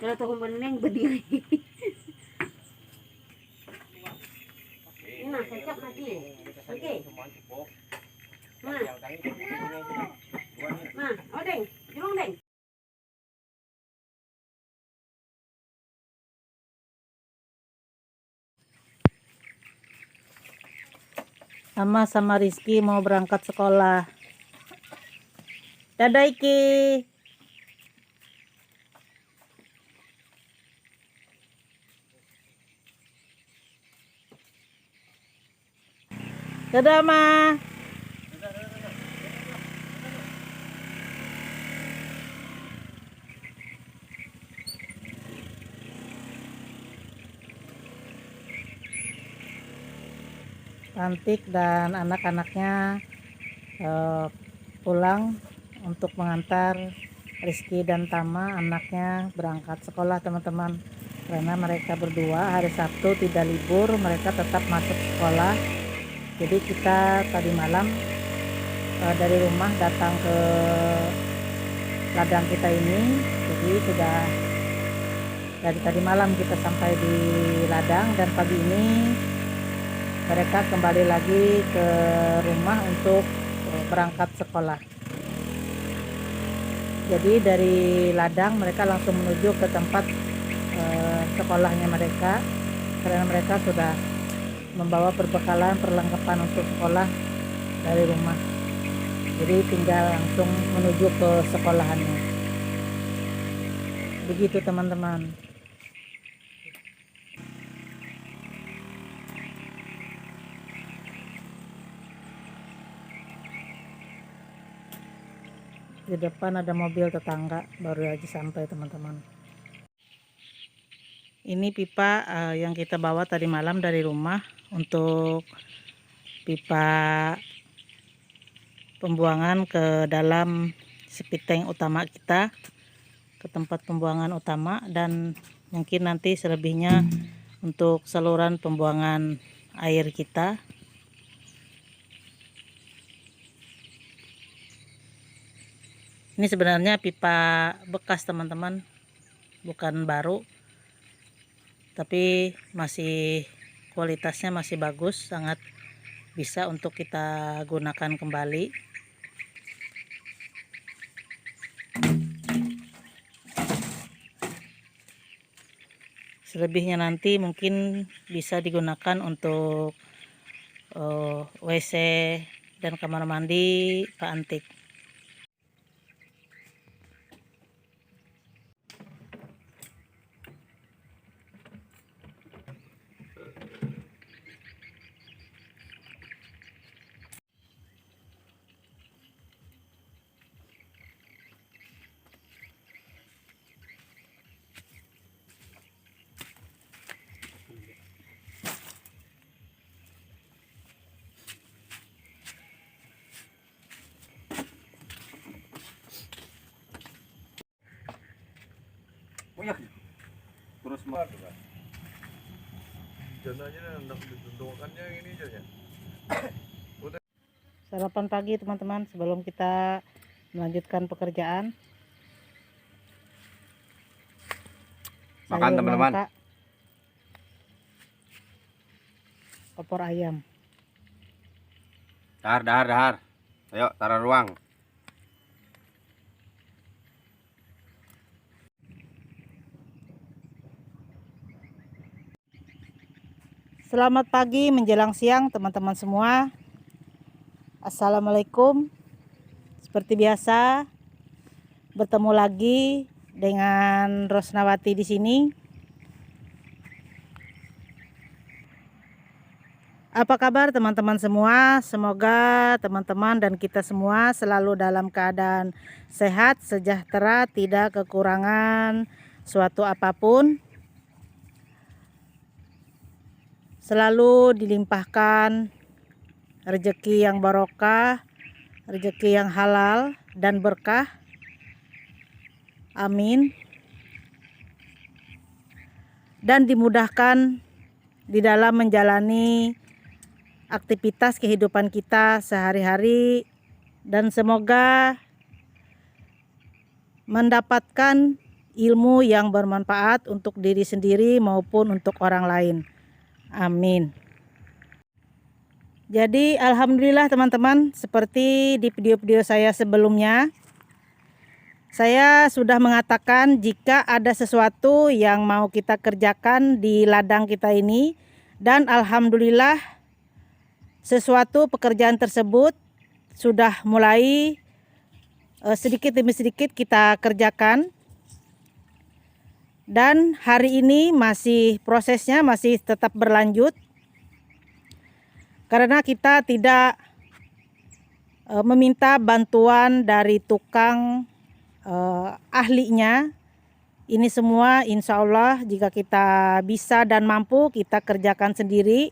Kalau tuh kumpulin berdiri. Ini nah cocok lagi. Oke. Nah, oh deng, julung deng. Mama sama Rizky mau berangkat sekolah. Dadah Iki. Dadah Ma. Cantik dan anak-anaknya pulang untuk mengantar Rizky dan Tama, anaknya berangkat sekolah teman-teman. Karena mereka berdua hari Sabtu tidak libur, mereka tetap masuk sekolah. Jadi kita tadi malam dari rumah datang ke ladang kita ini. Jadi sudah dari tadi malam kita sampai di ladang, dan pagi ini mereka kembali lagi ke rumah untuk berangkat sekolah. Jadi dari ladang mereka langsung menuju ke tempat sekolahnya mereka, karena mereka sudah membawa perbekalan perlengkapan untuk sekolah dari rumah. Jadi tinggal langsung menuju ke sekolahannya. Begitu teman-teman. Di depan ada mobil tetangga, baru aja sampai teman-teman. Ini pipa yang kita bawa tadi malam dari rumah untuk pipa pembuangan ke dalam septic tank utama kita, ke tempat pembuangan utama, dan mungkin nanti selebihnya untuk saluran pembuangan air kita. Ini sebenarnya pipa bekas teman-teman, bukan baru, tapi masih kualitasnya masih bagus, sangat bisa untuk kita gunakan kembali. Selebihnya nanti mungkin bisa digunakan untuk WC dan kamar mandi Pak Antik. Terus jananya hendak ditentukannya ini aja. Sarapan pagi teman-teman sebelum kita melanjutkan pekerjaan. Makan teman-teman. Opor ayam. Dahar. Ayo taruh ruang. Selamat pagi menjelang siang teman-teman semua. Assalamualaikum. Seperti biasa bertemu lagi dengan Rosnawati di sini. Apa kabar teman-teman semua? Semoga teman-teman dan kita semua selalu dalam keadaan sehat, sejahtera, tidak kekurangan suatu apapun. Selalu dilimpahkan rezeki yang barokah, rezeki yang halal dan berkah. Amin. Dan dimudahkan di dalam menjalani aktivitas kehidupan kita sehari-hari, dan semoga mendapatkan ilmu yang bermanfaat untuk diri sendiri maupun untuk orang lain. Amin. Jadi alhamdulillah teman-teman, seperti di video-video saya sebelumnya, saya sudah mengatakan jika ada sesuatu yang mau kita kerjakan di ladang kita ini, dan alhamdulillah sesuatu pekerjaan tersebut sudah mulai sedikit demi sedikit kita kerjakan. Dan hari ini prosesnya masih tetap berlanjut. Karena kita tidak meminta bantuan dari tukang ahlinya. Ini semua insya Allah jika kita bisa dan mampu kita kerjakan sendiri.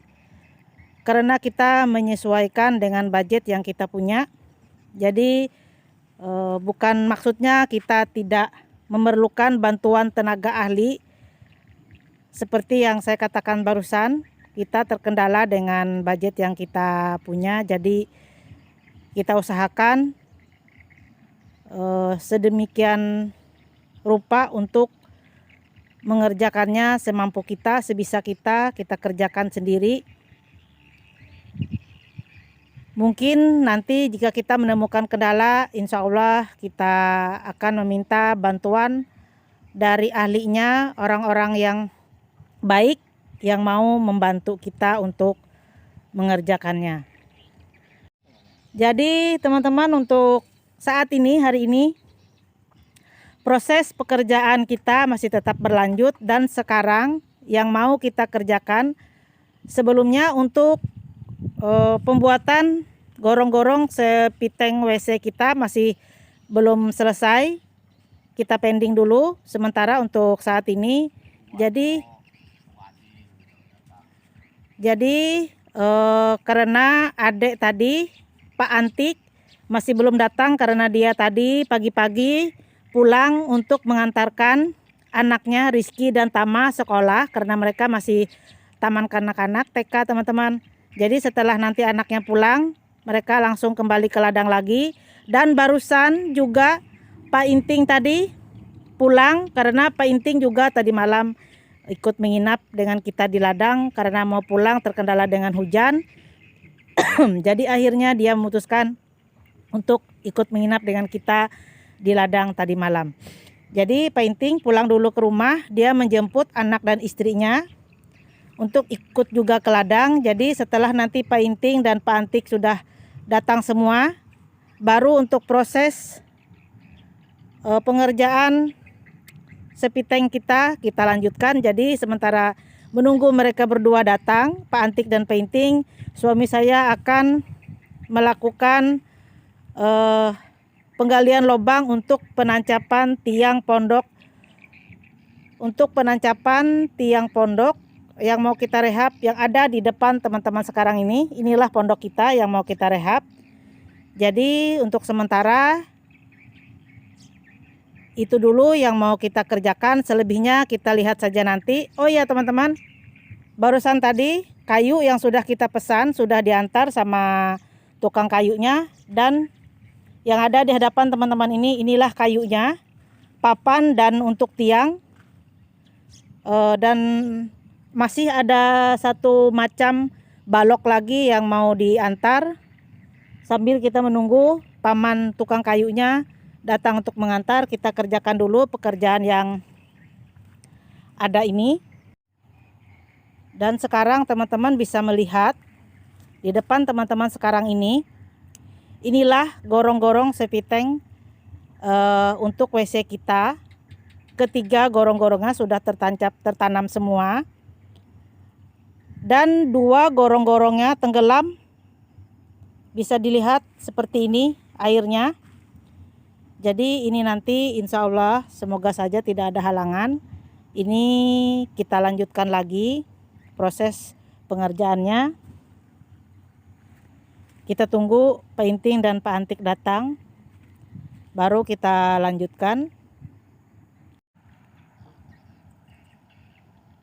Karena kita menyesuaikan dengan budget yang kita punya. Jadi bukan maksudnya kita tidak memerlukan bantuan tenaga ahli. Seperti yang saya katakan barusan, kita terkendala dengan budget yang kita punya, jadi kita usahakan sedemikian rupa untuk mengerjakannya semampu kita, sebisa kita kerjakan sendiri. Mungkin nanti jika kita menemukan kendala, insya Allah kita akan meminta bantuan dari ahlinya, orang-orang yang baik yang mau membantu kita untuk mengerjakannya. Jadi teman-teman, untuk saat ini, hari ini, proses pekerjaan kita masih tetap berlanjut. Dan sekarang yang mau kita kerjakan, sebelumnya untuk pembuatan gorong-gorong sepiteng WC kita masih belum selesai. Kita pending dulu sementara untuk saat ini. Jadi karena adik tadi, Pak Antik, masih belum datang karena dia tadi pagi-pagi pulang untuk mengantarkan anaknya Rizky dan Tama sekolah, karena mereka masih taman kanak-kanak TK teman-teman. Jadi setelah nanti anaknya pulang, mereka langsung kembali ke ladang lagi. Dan barusan juga Pak Inting tadi pulang, karena Pak Inting juga tadi malam ikut menginap dengan kita di ladang karena mau pulang terkendala dengan hujan. Jadi akhirnya dia memutuskan untuk ikut menginap dengan kita di ladang tadi malam. Jadi Pak Inting pulang dulu ke rumah, dia menjemput anak dan istrinya untuk ikut juga ke ladang. Jadi setelah nanti Pak Inting dan Pak Antik sudah datang semua, baru untuk proses pengerjaan sepiteng kita lanjutkan. Jadi sementara menunggu mereka berdua datang, Pak Antik dan Pak Inting, suami saya akan melakukan penggalian lubang untuk penancapan tiang pondok. Untuk penancapan tiang pondok yang mau kita rehab, yang ada di depan teman-teman sekarang ini. Inilah pondok kita yang mau kita rehab. Jadi untuk sementara itu dulu yang mau kita kerjakan, selebihnya kita lihat saja nanti. Oh iya teman-teman, barusan tadi kayu yang sudah kita pesan sudah diantar sama tukang kayunya. Dan yang ada di hadapan teman-teman ini, inilah kayunya, papan dan untuk tiang. Dan masih ada satu macam balok lagi yang mau diantar. Sambil kita menunggu paman tukang kayunya datang untuk mengantar, kita kerjakan dulu pekerjaan yang ada ini. Dan sekarang teman-teman bisa melihat di depan teman-teman sekarang ini, inilah gorong-gorong sepiteng untuk WC kita. Ketiga gorong-gorongnya sudah tertanam semua. Dan dua gorong-gorongnya tenggelam. Bisa dilihat seperti ini airnya. Jadi ini nanti insya Allah semoga saja tidak ada halangan. Ini kita lanjutkan lagi proses pengerjaannya. Kita tunggu Pak Inting dan Pak Antik datang, baru kita lanjutkan.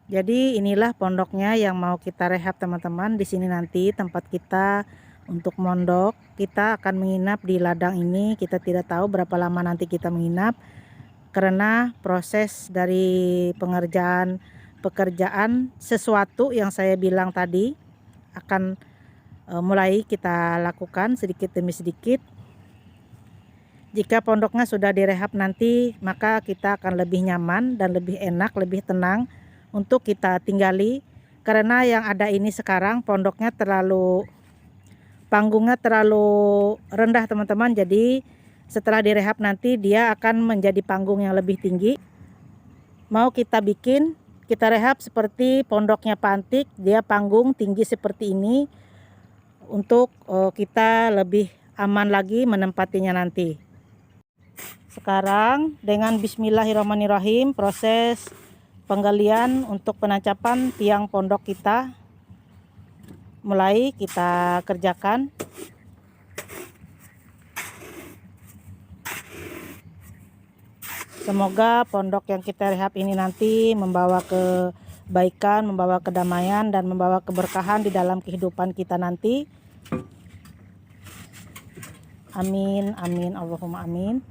Jadi inilah pondoknya yang mau kita rehab teman-teman. Di sini nanti tempat kita untuk mondok. Kita akan menginap di ladang ini. Kita tidak tahu berapa lama nanti kita menginap, karena proses dari pekerjaan sesuatu yang saya bilang tadi akan mulai kita lakukan sedikit demi sedikit. Jika pondoknya sudah direhab nanti, maka kita akan lebih nyaman dan lebih enak, lebih tenang untuk kita tinggali. Karena yang ada ini sekarang panggungnya terlalu rendah teman-teman. Jadi setelah direhab nanti dia akan menjadi panggung yang lebih tinggi. Mau kita rehab seperti pondoknya Pantik, dia panggung tinggi seperti ini untuk kita lebih aman lagi menempatinya nanti. Sekarang dengan bismillahirrahmanirrahim proses penggalian untuk penancapan tiang pondok kita mulai kita kerjakan. Semoga pondok yang kita rehab ini nanti membawa kebaikan, membawa kedamaian dan membawa keberkahan di dalam kehidupan kita nanti. Amin, amin, Allahumma amin.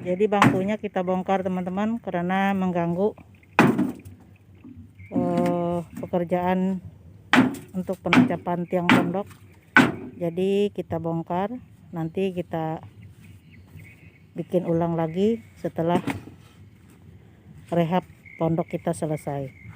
Jadi bangkunya kita bongkar teman-teman karena mengganggu pekerjaan untuk pengecapan tiang pondok. Jadi kita bongkar, nanti kita bikin ulang lagi setelah rehab pondok kita selesai.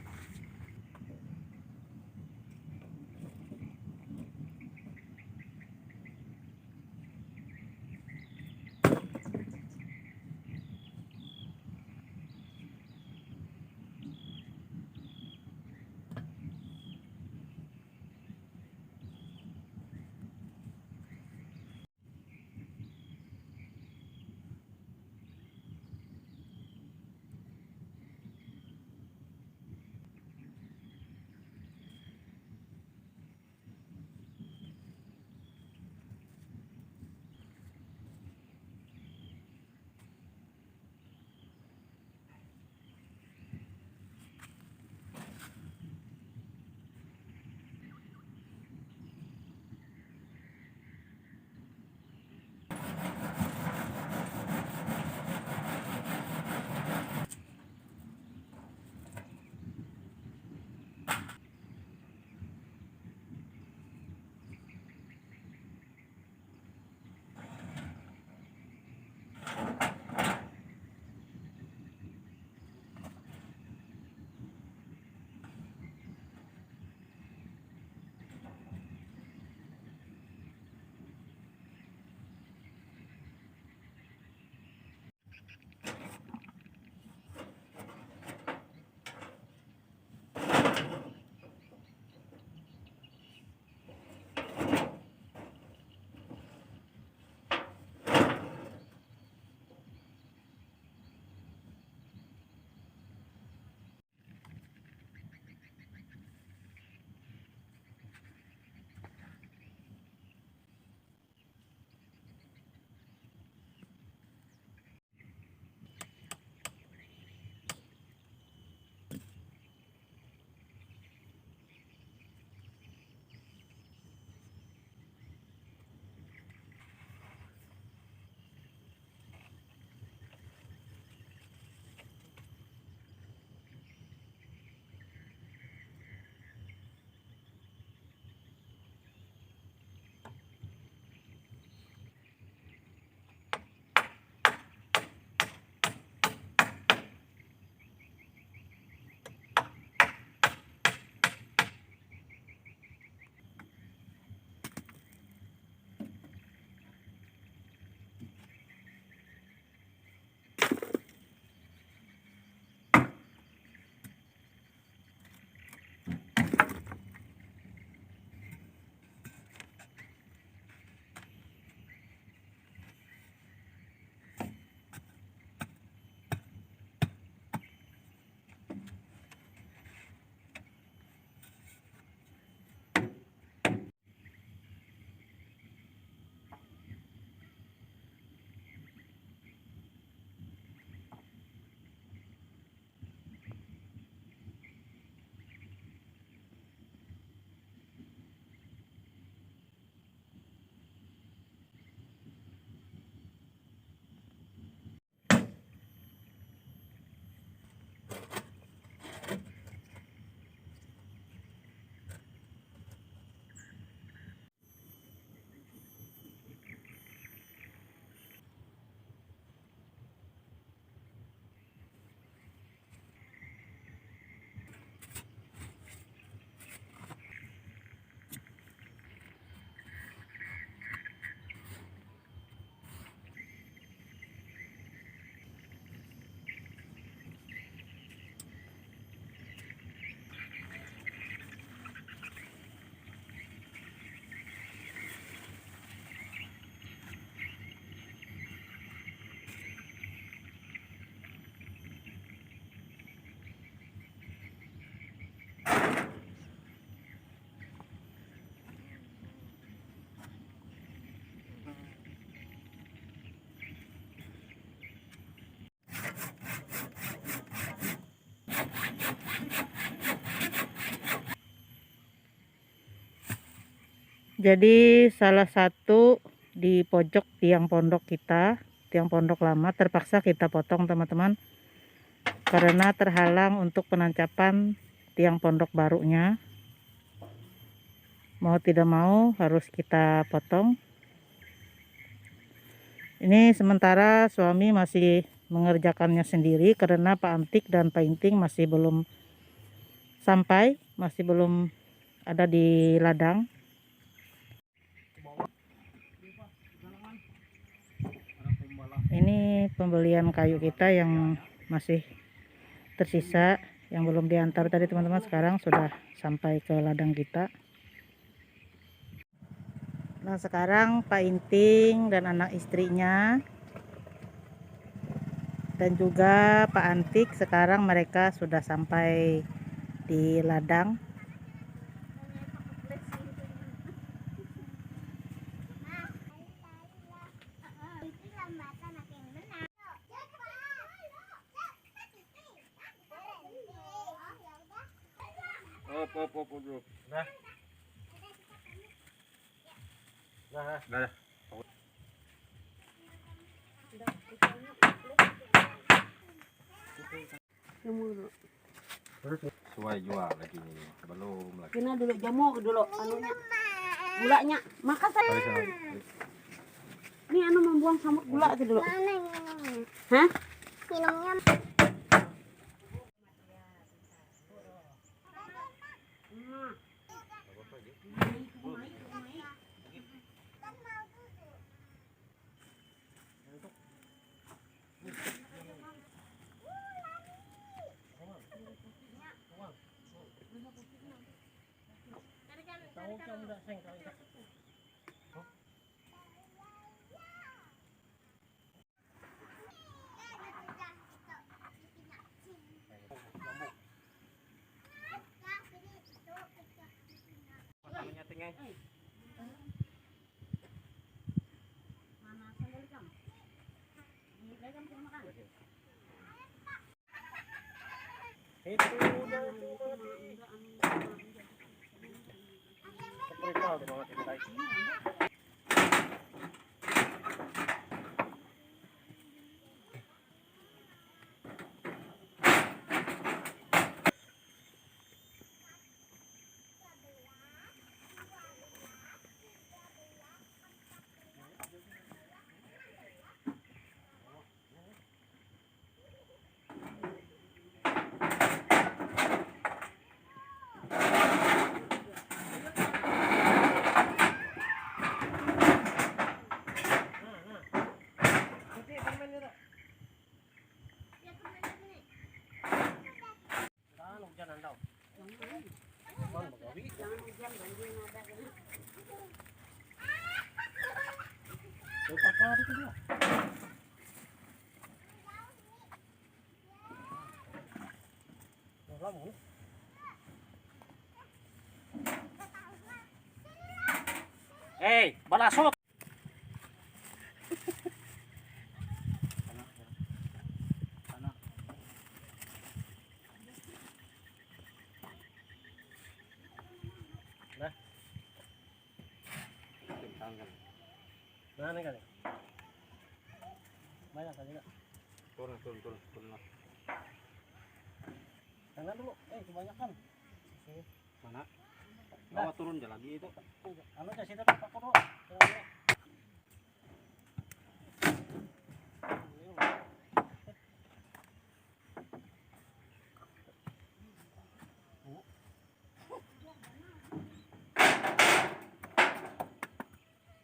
Jadi salah satu di pojok tiang pondok kita tiang pondok lama terpaksa kita potong teman-teman, karena terhalang untuk penancapan tiang pondok barunya. Mau tidak mau harus kita potong. Ini sementara suami masih mengerjakannya sendiri karena Pak Antik dan Pak Inting masih belum sampai, masih belum ada di ladang. Ini pembelian kayu kita yang masih tersisa, yang belum diantar tadi teman-teman, sekarang sudah sampai ke ladang kita. Nah sekarang Pak Inting dan anak istrinya dan juga Pak Antik, sekarang mereka sudah sampai di ladang. Nah. Nah. Sesuai jual lagi ini. Belum lagi. Kena dulu jamu dulu anunya. Gulanya. Makan saya. Ini anu membuang samut gula itu dulu. Hah? Minumnya. Hei, balasot. Mana kali? Banyak kali enggak? Turun lah. Jangan dulu. Kebanyakan. Mana? Bawa turun aja lagi itu. Anu aja situ Pak Kudu.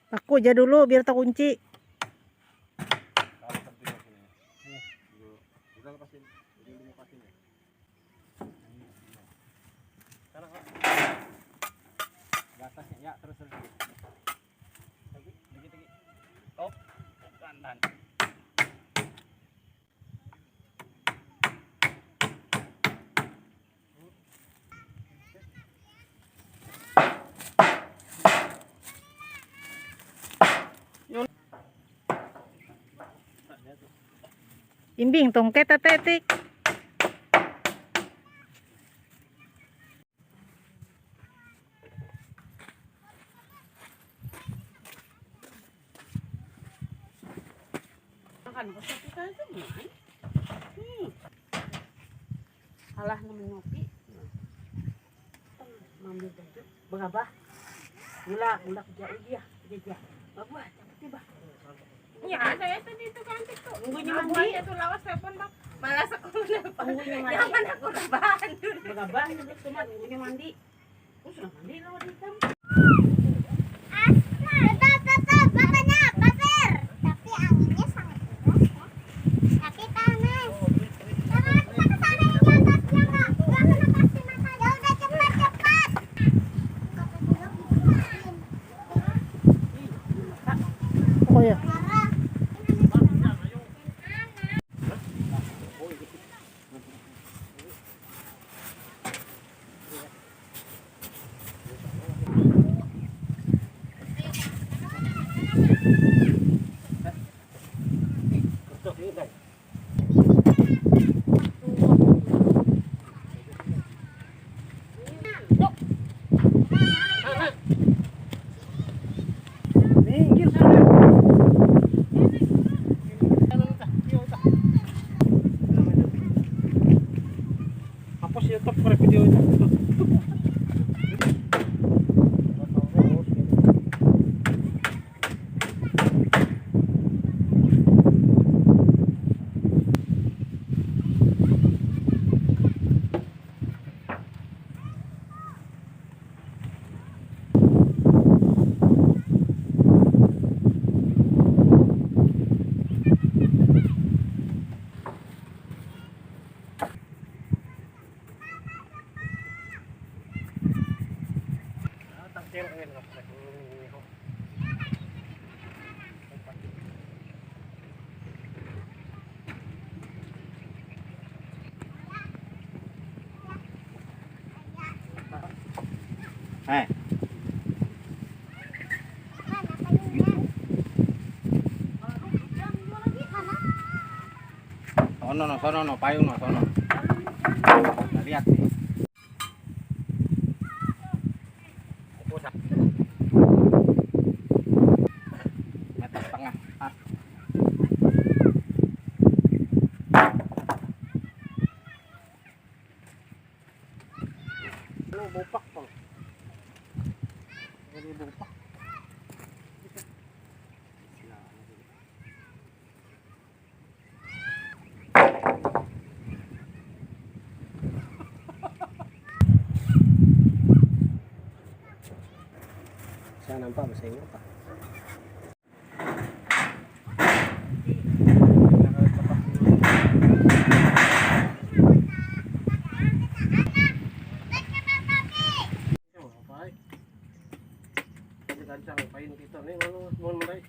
Aku aja dulu biar tak kunci. Atasnya ya terus. Lagi. Top. Tahan. Imbing tongket tetik. makan apa satu kali itu gimana? Salah namanya ngopi. Mambil itu berapa? Gula kerja dia. Apa? Tiba. Ya, saya tadi itu kan itu. Tunggunya Abuan mandi. itu lawas telepon, Bang. Malas aku nelpon. Tunggunya mandi. Jangan aku rebahan dulu. Berapa? Itu cuma tunggunya mandi. Oh, sudah mandi lawan hitam. Tapi anginnya sangat keras ya. Tapi panas. Karena kita ke sana yang di atasnya nggak kena kasih mata. Ya udah cepat. Kata bilang dimatiin. Oh ya. Tutup ini, guys. Minggir sana. Hapus YouTube pada video itu. Eh, sono no, payung no, sono. Nah, lihat nih. Meter setengah. Ah. Lu bopak, Bang. Jadi bopak. Saya nampak masih ingat, Pak. Gancang pain kita nih mau mulai.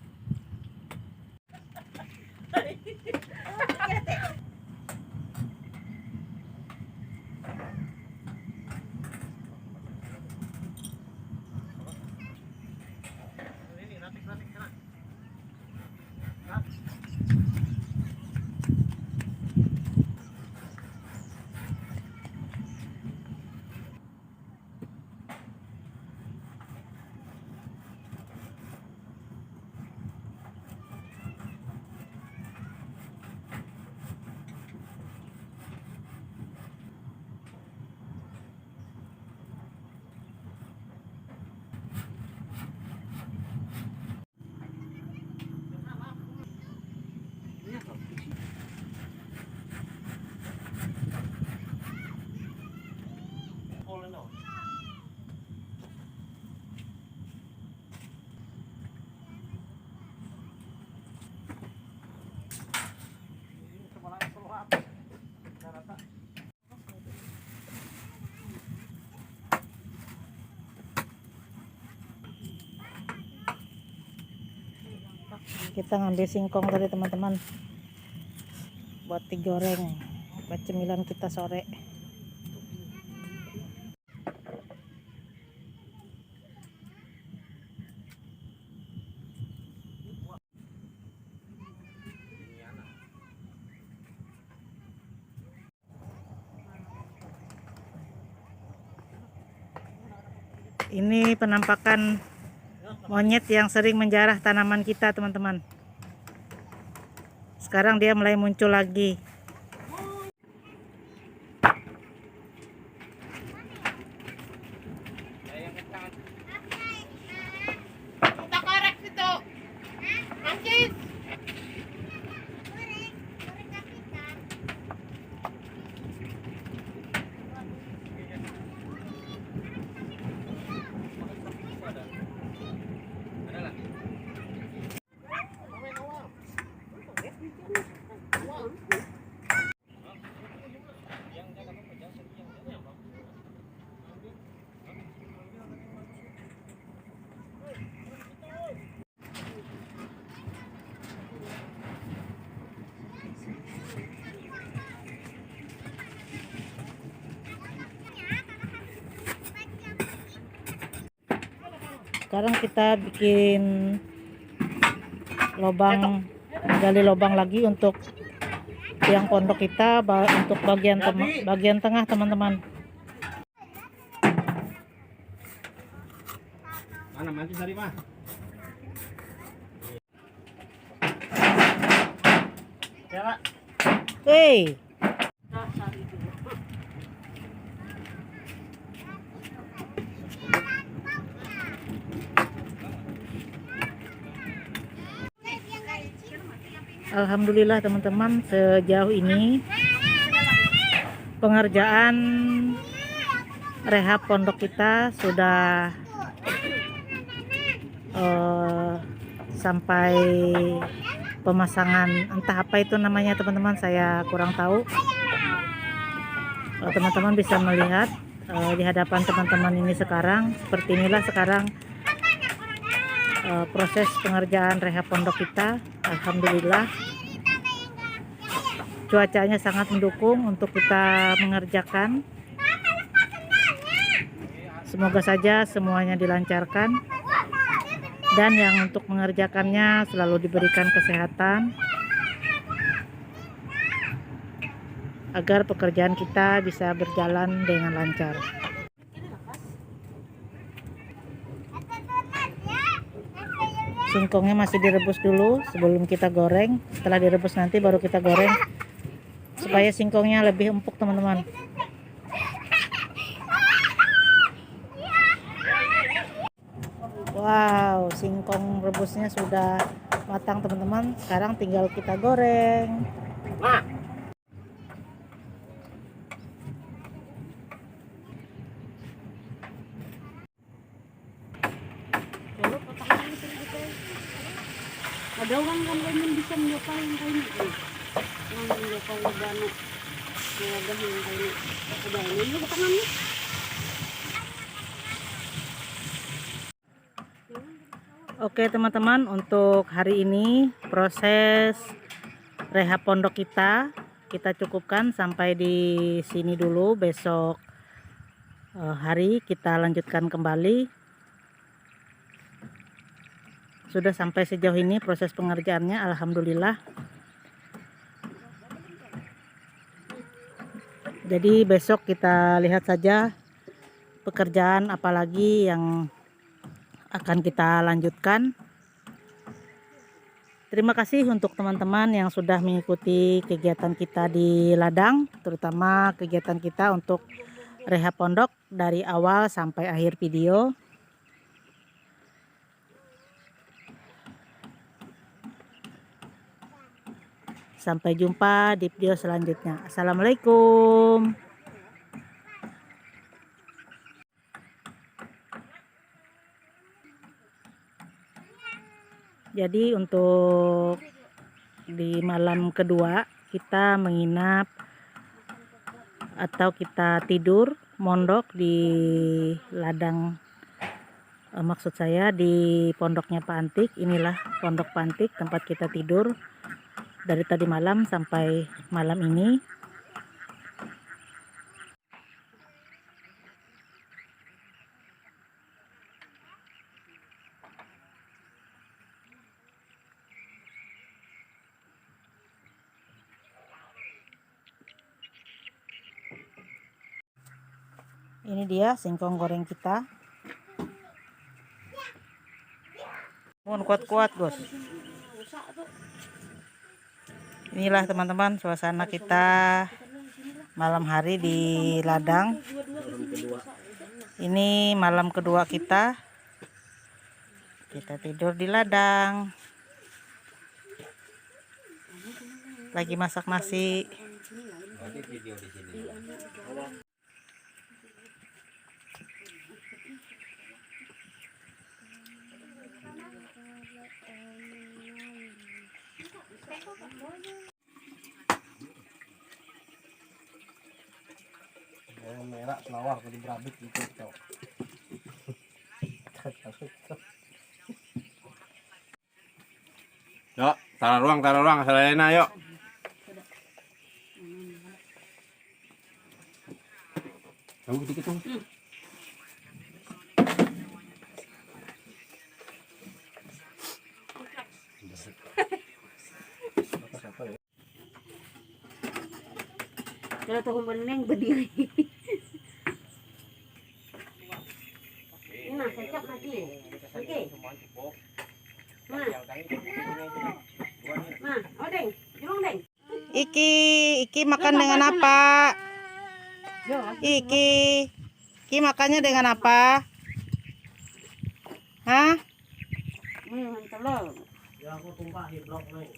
Kita ngambil singkong tadi teman-teman buat digoreng buat cemilan kita sore. Ini penampakan monyet yang sering menjarah tanaman kita teman-teman. Sekarang dia mulai muncul lagi. Kita korek situ. Mancis. Sekarang kita bikin lubang, gali lubang lagi untuk tiang pondok kita, untuk bagian tengah teman-teman. Mana mancis dari mah? Ya, Pak. Hei, alhamdulillah teman-teman, sejauh ini pengerjaan rehab pondok kita sudah sampai pemasangan, entah apa itu namanya teman-teman, saya kurang tahu. Teman-teman bisa melihat di hadapan teman-teman ini sekarang, seperti inilah sekarang proses pengerjaan rehab pondok kita. Alhamdulillah cuacanya sangat mendukung untuk kita mengerjakan. Semoga saja semuanya dilancarkan, dan yang untuk mengerjakannya selalu diberikan kesehatan agar pekerjaan kita bisa berjalan dengan lancar. Singkongnya masih direbus dulu sebelum kita goreng. Setelah direbus nanti baru kita goreng supaya singkongnya lebih empuk teman-teman. Wow, singkong rebusnya sudah matang teman-teman. Sekarang tinggal kita goreng. Ada orang kan yang bisa menyapain kain itu. Yang menyapain bano. Ada yang kain. Ada ini ke tangannya. Oke teman-teman, untuk hari ini proses rehab pondok kita cukupkan sampai di sini dulu. Besok hari kita lanjutkan kembali. Sudah sampai sejauh ini proses pengerjaannya, alhamdulillah. Jadi besok kita lihat saja pekerjaan apalagi yang akan kita lanjutkan. Terima kasih untuk teman-teman yang sudah mengikuti kegiatan kita di ladang, terutama kegiatan kita untuk rehab pondok dari awal sampai akhir video. Sampai jumpa di video selanjutnya. Assalamualaikum. Jadi untuk di malam kedua kita menginap atau kita tidur mondok di ladang, maksud saya di pondoknya Pak Antik. Inilah pondok Pak Antik, tempat kita tidur dari tadi malam sampai malam ini. Ini dia singkong goreng kita. Mohon kuat-kuat, Bos. Inilah teman-teman suasana kita malam hari di ladang. Ini malam kedua kita. Kita tidur di ladang. Lagi masak nasi. Merah selawar kalau berabit gitu cok. Yuk, taruh ruang, Selena yuk. Tunggu dikit tuh. Kalau tahu meneng berdiri. Nah, cocok lagi. Oke. Nah, odeng, jurung deng. Iki makan dengan apa? Iki makannya dengan apa? Hah? Telur. Ya aku tumpahin blok nih.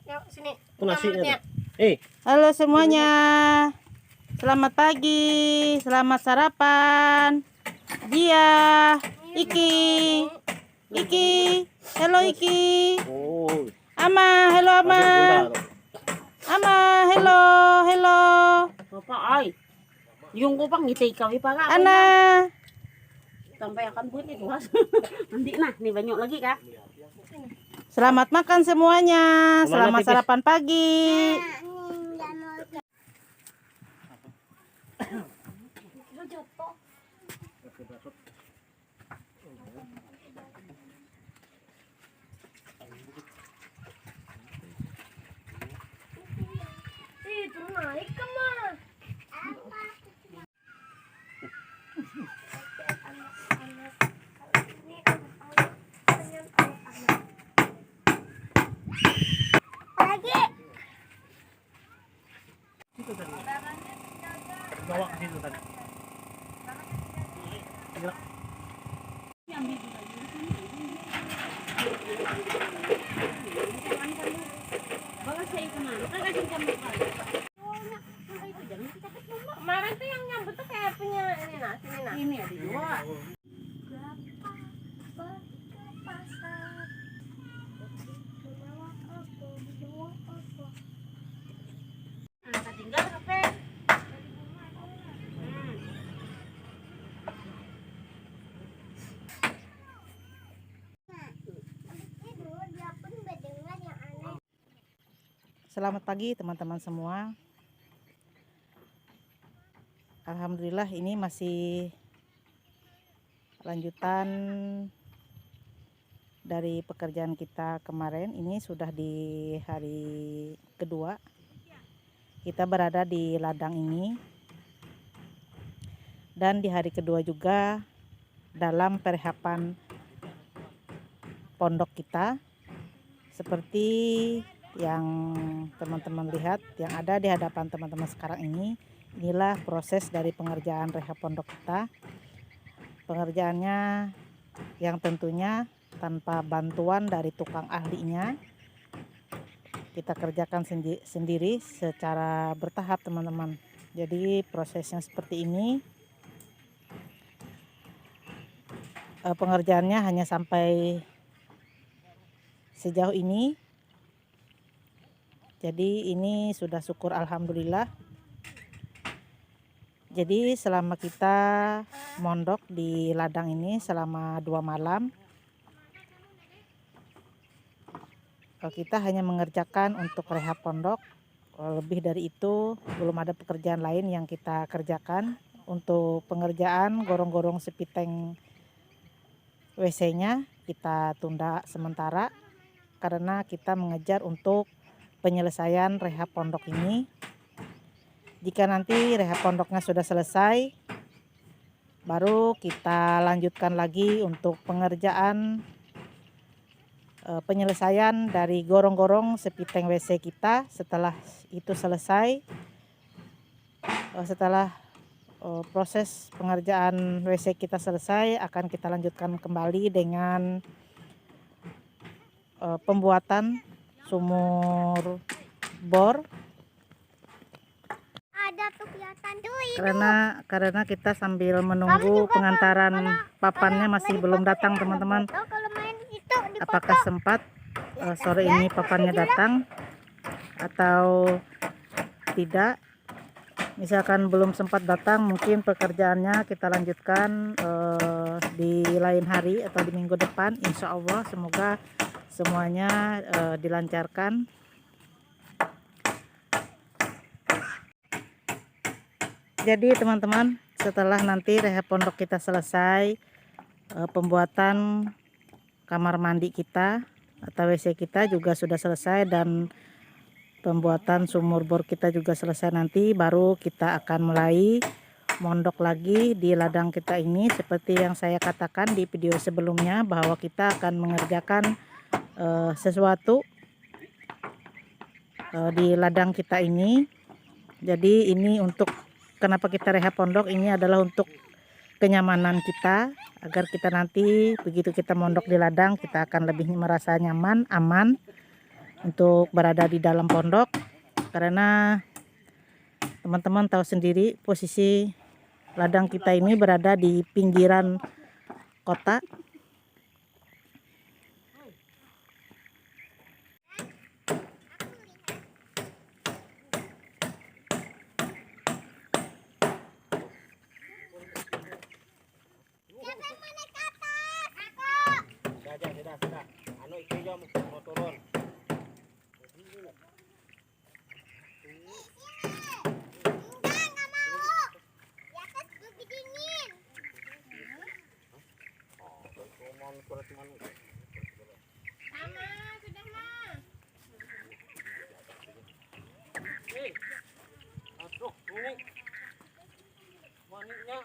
Yuk, sini. Itu nasinya. Halo semuanya. Selamat pagi, selamat sarapan. Dia, Iki, hello Iki. Oh. Ama, hello Ama. Ama, hello. Apa ay? Yung ko pang ngitay kami para. Ana. Sampai akan buat itu has. Nanti nah, nih banyak lagi kak. Selamat makan semuanya. Selamat Tipis. sarapan pagi. Itu naik ke mah. Lagi. Bawa ke situ tadi. Bawa saya kemana? Kan kasih kamu kali. Kemarin tuh yang nyambut tuh kayak punya ini nah, sini nah. Ini ada dua. Nah, tinggal kafe. Selamat pagi teman-teman semua. Alhamdulillah ini masih lanjutan dari pekerjaan kita kemarin. Ini sudah di hari kedua. Kita berada di ladang ini. Dan di hari kedua juga dalam persiapan pondok kita. Seperti yang teman-teman lihat yang ada di hadapan teman-teman sekarang ini, inilah proses dari pengerjaan rehab pondok kita. Pengerjaannya yang tentunya tanpa bantuan dari tukang ahlinya, kita kerjakan sendiri secara bertahap teman-teman. Jadi prosesnya seperti ini. Pengerjaannya hanya sampai sejauh ini. Jadi ini sudah syukur alhamdulillah. Jadi selama kita mondok di ladang ini selama 2 malam, kita hanya mengerjakan untuk rehab pondok. Lebih dari itu belum ada pekerjaan lain yang kita kerjakan. Untuk pengerjaan gorong-gorong sepiteng WC-nya kita tunda sementara karena kita mengejar untuk penyelesaian rehab pondok ini. Jika nanti rehab pondoknya sudah selesai, baru kita lanjutkan lagi untuk pengerjaan penyelesaian dari gorong-gorong sepiteng WC kita. Setelah itu selesai, setelah proses pengerjaan WC kita selesai, akan kita lanjutkan kembali dengan pembuatan sumur bor. Ada tuh kelihatan tuh itu. Karena kita sambil menunggu pengantaran papannya masih belum datang, teman-teman. Oh, kalau main itu di Apakah sempat sore ini papannya datang atau tidak? Misalkan belum sempat datang, mungkin pekerjaannya kita lanjutkan di lain hari atau di minggu depan. Insya Allah semoga semuanya dilancarkan. Jadi teman-teman, setelah nanti rehab pondok kita selesai, pembuatan kamar mandi kita atau WC kita juga sudah selesai, dan pembuatan sumur bor kita juga selesai, nanti baru kita akan mulai mondok lagi di ladang kita ini. Seperti yang saya katakan di video sebelumnya, bahwa kita akan mengerjakan sesuatu di ladang kita ini. Jadi ini untuk kenapa kita rehab pondok, ini adalah untuk kenyamanan kita, agar kita nanti begitu kita mondok di ladang, kita akan lebih merasa nyaman, aman untuk berada di dalam pondok. Karena teman-teman tahu sendiri posisi ladang kita ini berada di pinggiran kota. Sudah. Anu itu jam mau turun. Enggak mau. Di atas lebih dingin. Sama, sudah mah. Aduh, ini. Maniknya,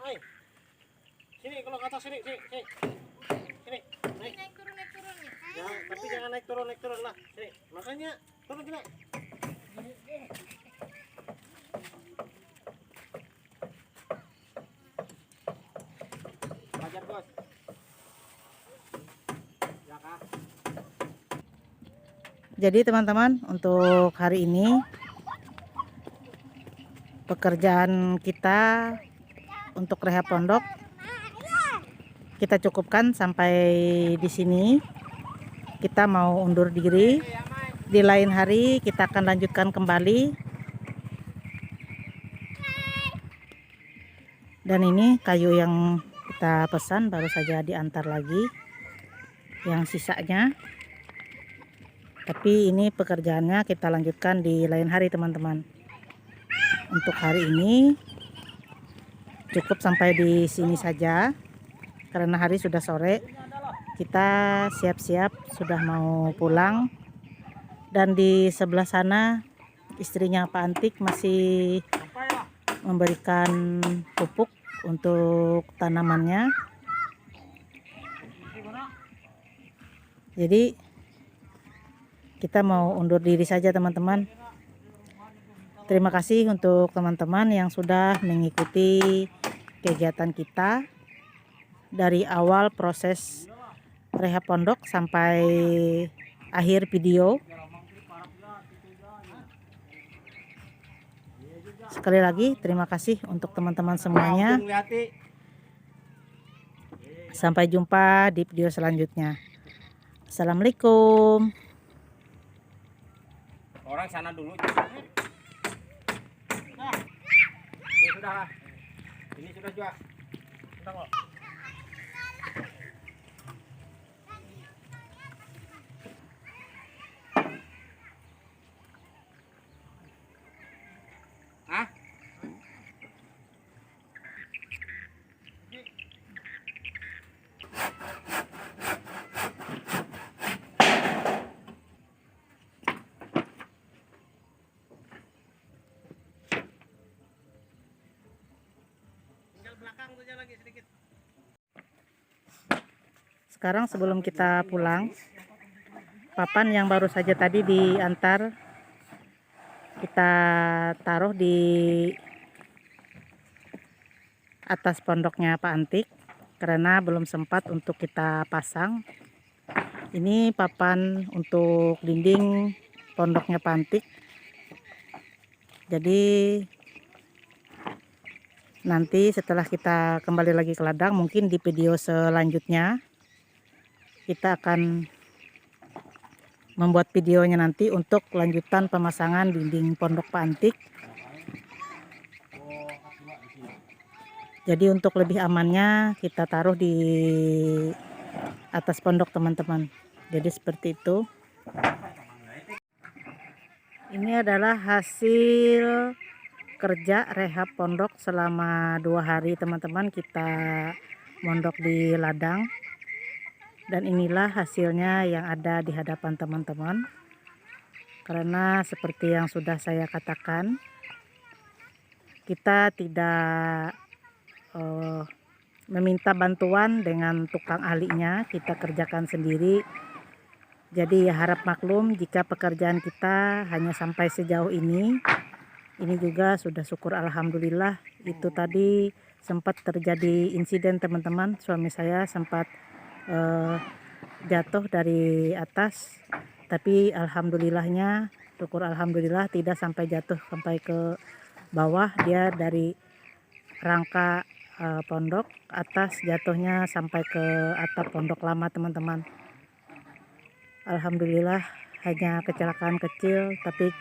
sini kalau ke atas sini. Sini, naik. Naik turun ya. Ya, tapi jangan naik turun lah. Sini, makanya turun sini. Wajar, Bos. Ya, Kak. Jadi teman-teman, untuk hari ini pekerjaan kita untuk rehab pondok kita cukupkan sampai di sini. Kita mau undur diri. Di lain hari kita akan lanjutkan kembali. Dan ini kayu yang kita pesan baru saja diantar lagi, yang sisanya. Tapi ini pekerjaannya kita lanjutkan di lain hari, teman-teman. Untuk hari ini cukup sampai di sini saja, karena hari sudah sore. Kita siap-siap sudah mau pulang. Dan di sebelah sana istrinya Pak Antik masih memberikan pupuk untuk tanamannya. Jadi kita mau undur diri saja, teman-teman. Terima kasih untuk teman-teman yang sudah mengikuti kegiatan kita dari awal proses rehab pondok sampai akhir video. Sekali lagi terima kasih untuk teman-teman semuanya. Sampai jumpa di video selanjutnya. Assalamualaikum. Orang sana dulu. Ya sudah. Ini sudah juga. Sudah kok. Hah? Sekarang sebelum kita pulang, papan yang baru saja tadi diantar kita taruh di atas pondoknya Pak Antik karena belum sempat untuk kita pasang. Ini papan untuk dinding pondoknya Pak Antik. Jadi nanti setelah kita kembali lagi ke ladang, mungkin di video selanjutnya kita akan membuat videonya nanti untuk lanjutan pemasangan dinding pondok Pak Antik. Jadi untuk lebih amannya kita taruh di atas pondok teman-teman. Jadi seperti itu. Ini adalah hasil kerja rehab pondok selama 2 hari teman-teman kita mondok di ladang. Dan inilah hasilnya yang ada di hadapan teman-teman. Karena seperti yang sudah saya katakan, kita tidak meminta bantuan dengan tukang ahlinya, kita kerjakan sendiri. Jadi ya harap maklum jika pekerjaan kita hanya sampai sejauh ini. Ini juga sudah syukur alhamdulillah. Itu tadi sempat terjadi insiden teman-teman, suami saya sempat jatuh dari atas, tapi alhamdulillahnya, syukur alhamdulillah tidak sampai jatuh sampai ke bawah. Dia dari rangka pondok atas jatuhnya sampai ke atap pondok lama teman-teman. Alhamdulillah hanya kecelakaan kecil, tapi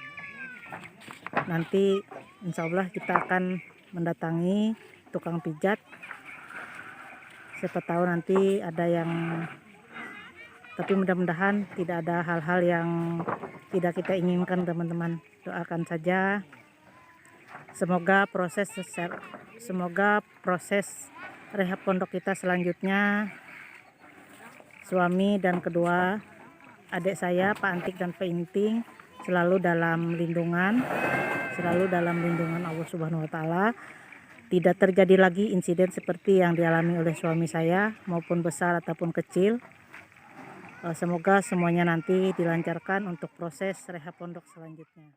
nanti insya Allah kita akan mendatangi tukang pijat. Siapa tahu nanti ada yang, tapi mudah-mudahan tidak ada hal-hal yang tidak kita inginkan teman-teman. Doakan saja semoga proses rehab pondok kita selanjutnya, suami dan kedua adik saya Pak Antik dan Pak Inting selalu dalam lindungan Allah Subhanahu wa taala. Tidak terjadi lagi insiden seperti yang dialami oleh suami saya maupun besar ataupun kecil. Semoga semuanya nanti dilancarkan untuk proses rehab pondok selanjutnya.